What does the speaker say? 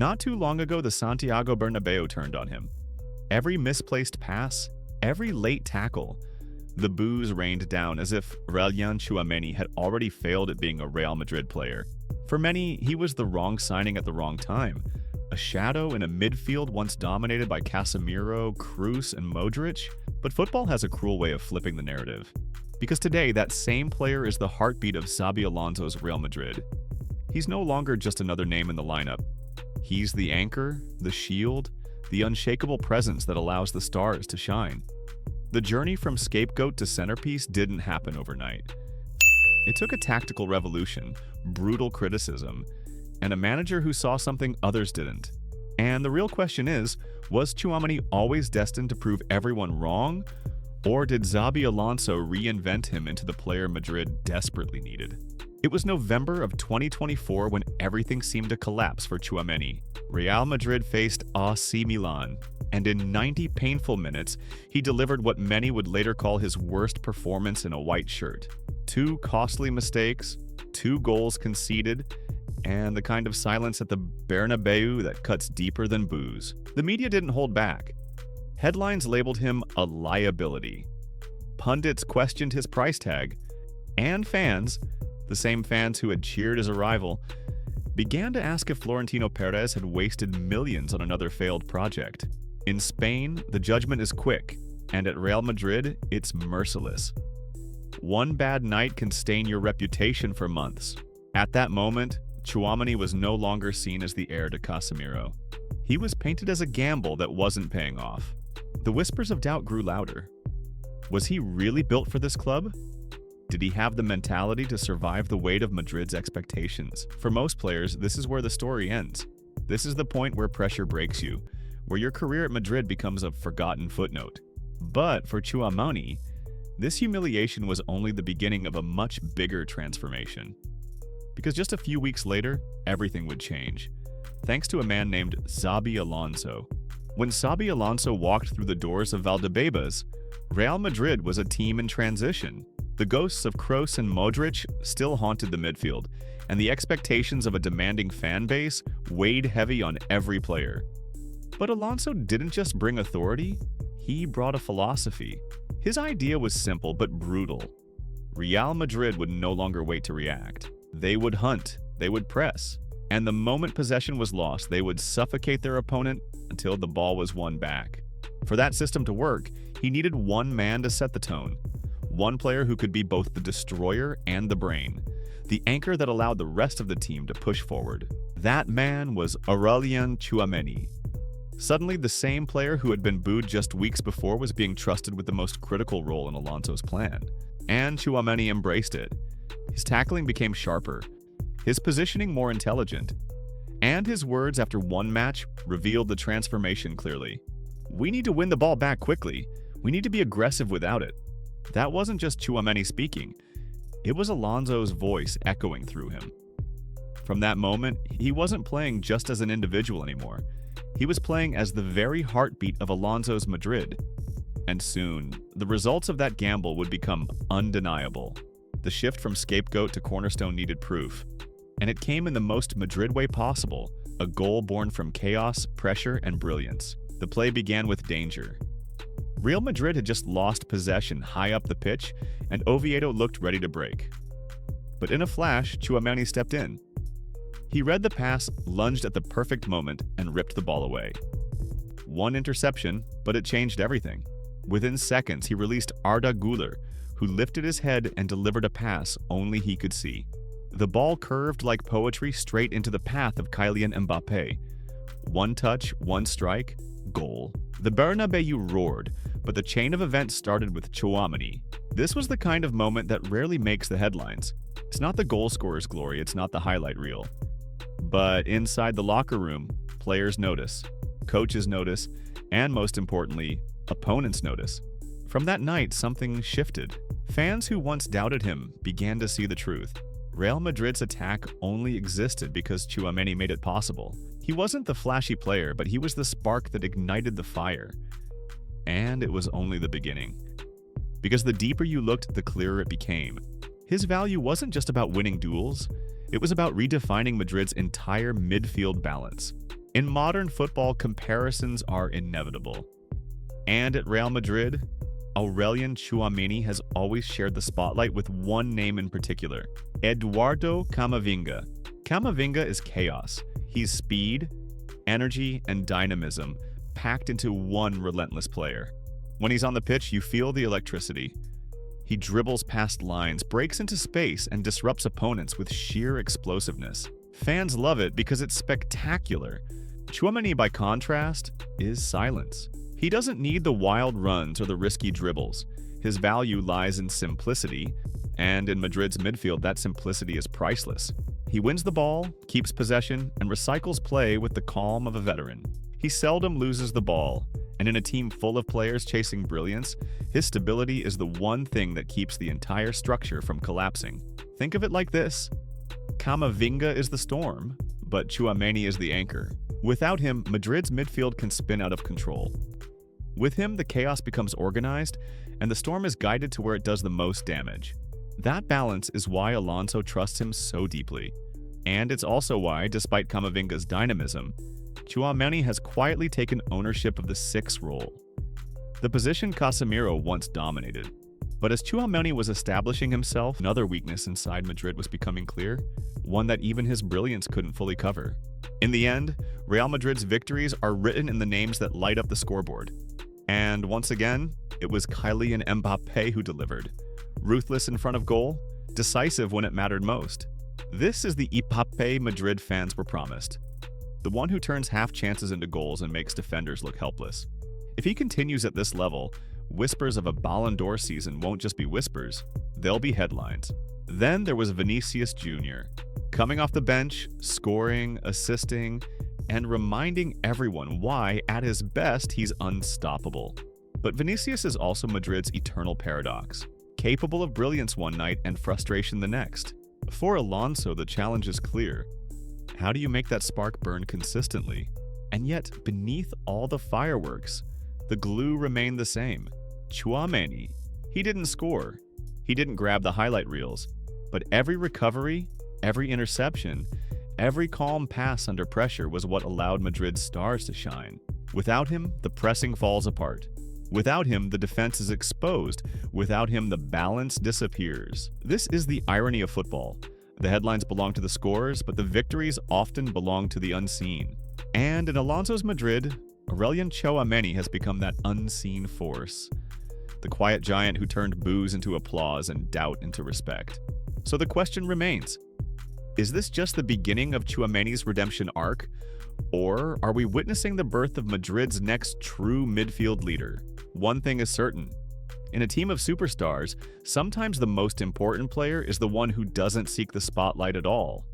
Not too long ago, the Santiago Bernabeu turned on him. Every misplaced pass, every late tackle, the boos rained down as if Tchouameni had already failed at being a Real Madrid player. For many, he was the wrong signing at the wrong time. A shadow in a midfield once dominated by Casemiro, Kroos, and Modric. But football has a cruel way of flipping the narrative. Because today, that same player is the heartbeat of Xabi Alonso's Real Madrid. He's no longer just another name in the lineup. He's the anchor, the shield, the unshakable presence that allows the stars to shine. The journey from scapegoat to centerpiece didn't happen overnight. It took a tactical revolution, brutal criticism, and a manager who saw something others didn't. And the real question is, was Tchouameni always destined to prove everyone wrong? Or did Xabi Alonso reinvent him into the player Madrid desperately needed? It was November of 2024 when everything seemed to collapse for Tchouameni. Real Madrid faced AC Milan, and in 90 painful minutes, he delivered what many would later call his worst performance in a white shirt. 2 costly mistakes, 2 goals conceded, and the kind of silence at the Bernabeu that cuts deeper than booze. The media didn't hold back. Headlines labeled him a liability. Pundits questioned his price tag, and fans, the same fans who had cheered his arrival, began to ask if Florentino Perez had wasted millions on another failed project. In Spain, the judgment is quick, and at Real Madrid, it's merciless. One bad night can stain your reputation for months. At that moment, Tchouameni was no longer seen as the heir to Casemiro. He was painted as a gamble that wasn't paying off. The whispers of doubt grew louder. Was he really built for this club? Did he have the mentality to survive the weight of Madrid's expectations? For most players, this is where the story ends. This is the point where pressure breaks you, where your career at Madrid becomes a forgotten footnote. But for Tchouameni, this humiliation was only the beginning of a much bigger transformation. Because just a few weeks later, everything would change, thanks to a man named Xabi Alonso. When Xabi Alonso walked through the doors of Valdebebas, Real Madrid was a team in transition. The ghosts of Kroos and Modric still haunted the midfield, and the expectations of a demanding fan base weighed heavy on every player. But Alonso didn't just bring authority, he brought a philosophy. His idea was simple but brutal. Real Madrid would no longer wait to react. They would hunt, they would press, and the moment possession was lost, they would suffocate their opponent until the ball was won back. For that system to work, he needed one man to set the tone. One player who could be both the destroyer and the brain, the anchor that allowed the rest of the team to push forward. That man was Tchouameni. Suddenly, the same player who had been booed just weeks before was being trusted with the most critical role in Alonso's plan. And Tchouameni embraced it. His tackling became sharper, his positioning more intelligent, and his words after one match revealed the transformation clearly. We need to win the ball back quickly. We need to be aggressive without it. That wasn't just Tchouameni speaking. It was Alonso's voice echoing through him. From that moment, he wasn't playing just as an individual anymore. He was playing as the very heartbeat of Alonso's Madrid. And soon, the results of that gamble would become undeniable. The shift from scapegoat to cornerstone needed proof. And it came in the most Madrid way possible, a goal born from chaos, pressure, and brilliance. The play began with danger. Real Madrid had just lost possession high up the pitch, and Oviedo looked ready to break. But in a flash, Tchouameni stepped in. He read the pass, lunged at the perfect moment, and ripped the ball away. One interception, but it changed everything. Within seconds, he released Arda Güler, who lifted his head and delivered a pass only he could see. The ball curved like poetry straight into the path of Kylian Mbappé. One touch, one strike, goal. The Bernabeu roared, but the chain of events started with Tchouameni. This was the kind of moment that rarely makes the headlines. It's not the goal scorer's glory, it's not the highlight reel. But inside the locker room, players notice, coaches notice, and most importantly, opponents notice. From that night, something shifted. Fans who once doubted him began to see the truth. Real Madrid's attack only existed because Tchouameni made it possible. He wasn't the flashy player, but he was the spark that ignited the fire. And it was only the beginning. Because the deeper you looked, the clearer it became. His value wasn't just about winning duels, it was about redefining Madrid's entire midfield balance. In modern football, comparisons are inevitable. And at Real Madrid, Aurelien Tchouameni has always shared the spotlight with one name in particular, Eduardo Camavinga. Camavinga is chaos. He's speed, energy, and dynamism packed into one relentless player. When he's on the pitch, you feel the electricity. He dribbles past lines, breaks into space, and disrupts opponents with sheer explosiveness. Fans love it because it's spectacular. Tchouameni, by contrast, is silence. He doesn't need the wild runs or the risky dribbles. His value lies in simplicity, and in Madrid's midfield, that simplicity is priceless. He wins the ball, keeps possession, and recycles play with the calm of a veteran. He seldom loses the ball, and in a team full of players chasing brilliance, his stability is the one thing that keeps the entire structure from collapsing. Think of it like this. Camavinga is the storm, but Tchouameni is the anchor. Without him, Madrid's midfield can spin out of control. With him, the chaos becomes organized, and the storm is guided to where it does the most damage. That balance is why Alonso trusts him so deeply. And it's also why, despite Camavinga's dynamism, Tchouameni has quietly taken ownership of the 6 role. The position Casemiro once dominated. But as Tchouameni was establishing himself, another weakness inside Madrid was becoming clear, one that even his brilliance couldn't fully cover. In the end, Real Madrid's victories are written in the names that light up the scoreboard. And once again, it was Kylian Mbappé who delivered. Ruthless in front of goal, decisive when it mattered most. This is the Mbappé Madrid fans were promised. The one who turns half chances into goals and makes defenders look helpless. If he continues at this level, whispers of a Ballon d'Or season won't just be whispers, they'll be headlines. Then there was Vinicius Jr., coming off the bench, scoring, assisting, and reminding everyone why, at his best, he's unstoppable. But Vinicius is also Madrid's eternal paradox, capable of brilliance one night and frustration the next. For Alonso, the challenge is clear. How do you make that spark burn consistently? And yet, beneath all the fireworks, the glue remained the same. Tchouameni. He didn't score. He didn't grab the highlight reels. But every recovery, every interception, every calm pass under pressure was what allowed Madrid's stars to shine. Without him, the pressing falls apart. Without him, the defense is exposed. Without him, the balance disappears. This is the irony of football. The headlines belong to the scorers, but the victories often belong to the unseen. And in Alonso's Madrid, Aurelien Tchouameni has become that unseen force. The quiet giant who turned boos into applause and doubt into respect. So the question remains, is this just the beginning of Tchouameni's redemption arc? Or are we witnessing the birth of Madrid's next true midfield leader? One thing is certain. In a team of superstars, sometimes the most important player is the one who doesn't seek the spotlight at all.